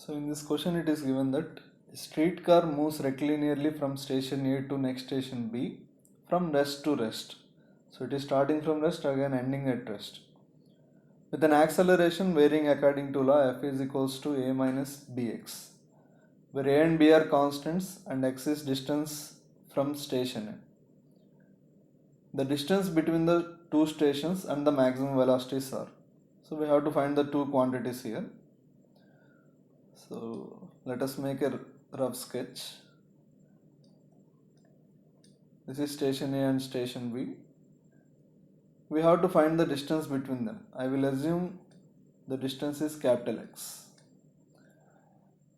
So in this question it is given that a streetcar moves rectilinearly from station A to next station B from rest to rest. So it is starting from rest again ending at rest. With an acceleration varying according to law F is equals to A minus Bx, where A and B are constants and x is distance from station A. The distance between the two stations and the maximum velocities are. So we have to find the two quantities here. So let us make a rough sketch. This is station A and station B. We have to find the distance between them. I will assume the distance is capital X.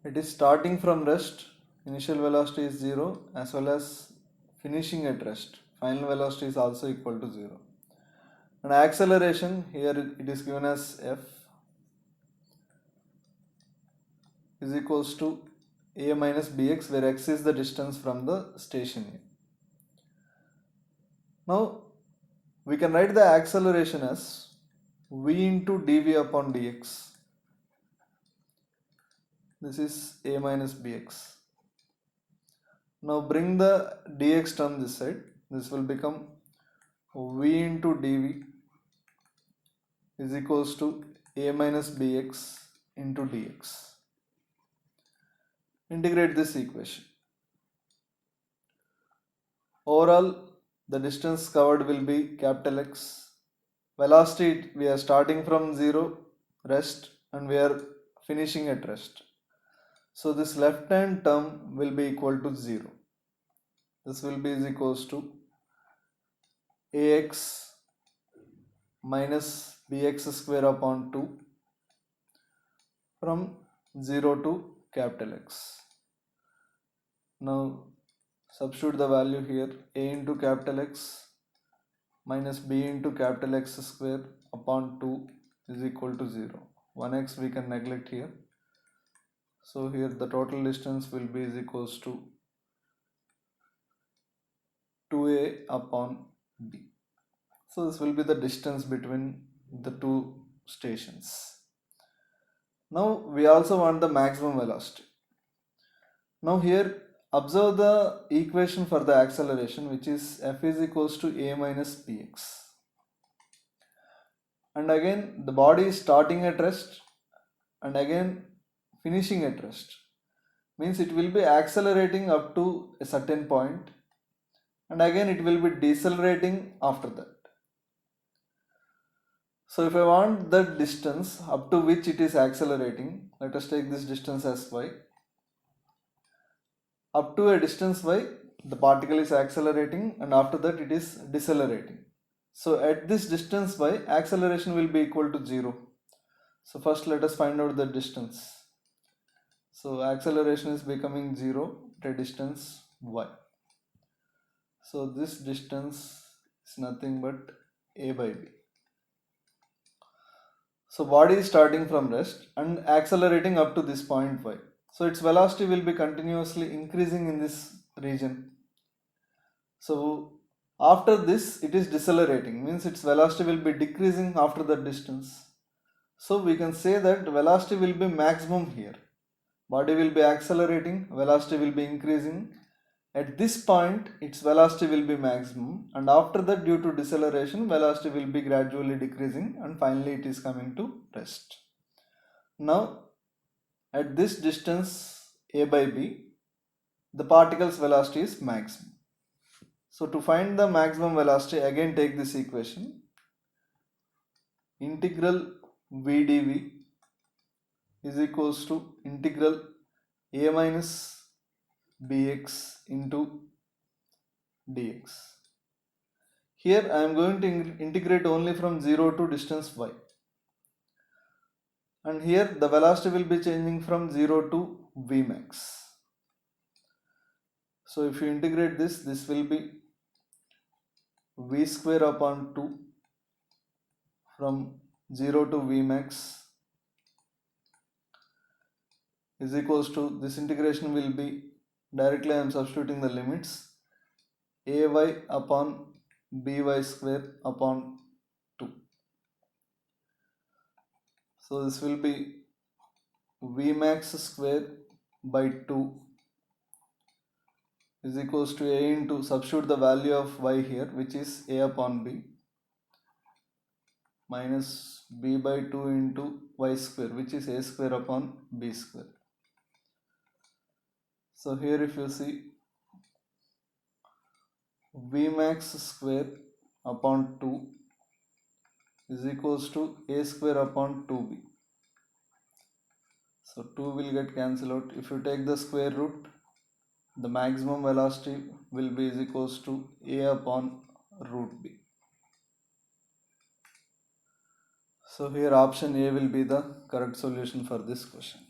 It is starting from rest. Initial velocity is 0 as well as finishing at rest. Final velocity is also equal to 0. And acceleration, here it is given as F is equals to A minus Bx, where x is the distance from the station A. Now we can write the acceleration as v into dv upon dx. This is A minus Bx. Now bring the dx term this side. This will become v into dv is equals to A minus Bx into dx. Integrate this equation. Overall, the distance covered will be capital X. Velocity, we are starting from 0, rest, and we are finishing at rest. So this left hand term will be equal to 0. This will be is equals to Ax minus Bx square upon 2 from 0 to capital X. Now substitute the value here. A into capital X minus b into capital X square upon 2 is equal to 0. 1x we can neglect here. So here the total distance will be is equals to 2a upon b. So this will be the distance between the two stations. Now we also want the maximum velocity. Now here observe the equation for the acceleration, which is F is equals to A minus Bx. And again the body is starting at rest and again finishing at rest. Means it will be accelerating up to a certain point and again it will be decelerating after that. So if I want the distance up to which it is accelerating, let us take this distance as y. Up to a distance y, the particle is accelerating and after that it is decelerating. So at this distance y, acceleration will be equal to 0. So first let us find out the distance. So acceleration is becoming 0 at a distance y. So this distance is nothing but a by b. So body is starting from rest and accelerating up to this point y. So its velocity will be continuously increasing in this region. So after this it is decelerating, means its velocity will be decreasing after the distance. So we can say that velocity will be maximum here. Body will be accelerating, velocity will be increasing. At this point its velocity will be maximum and after that due to deceleration velocity will be gradually decreasing and finally it is coming to rest. Now at this distance a by b, the particle's velocity is maximum. So to find the maximum velocity, again take this equation. Integral v dv is equals to integral a minus bx into dx. Here I am going to integrate only from 0 to distance y. And here the velocity will be changing from 0 to v max. So if you integrate this, this will be v square upon 2 from 0 to v max is equals to, this integration will be directly I am substituting the limits, ay upon by square upon 2. So this will be Vmax square by 2 is equals to A into, substitute the value of y here, which is A upon B, minus B by 2 into y square, which is A square upon B square. So here if you see, Vmax square upon 2 is equals to A square upon 2B. So 2 will get cancelled out. If you take the square root, the maximum velocity will be is equals to A upon root B. So here option A will be the correct solution for this question.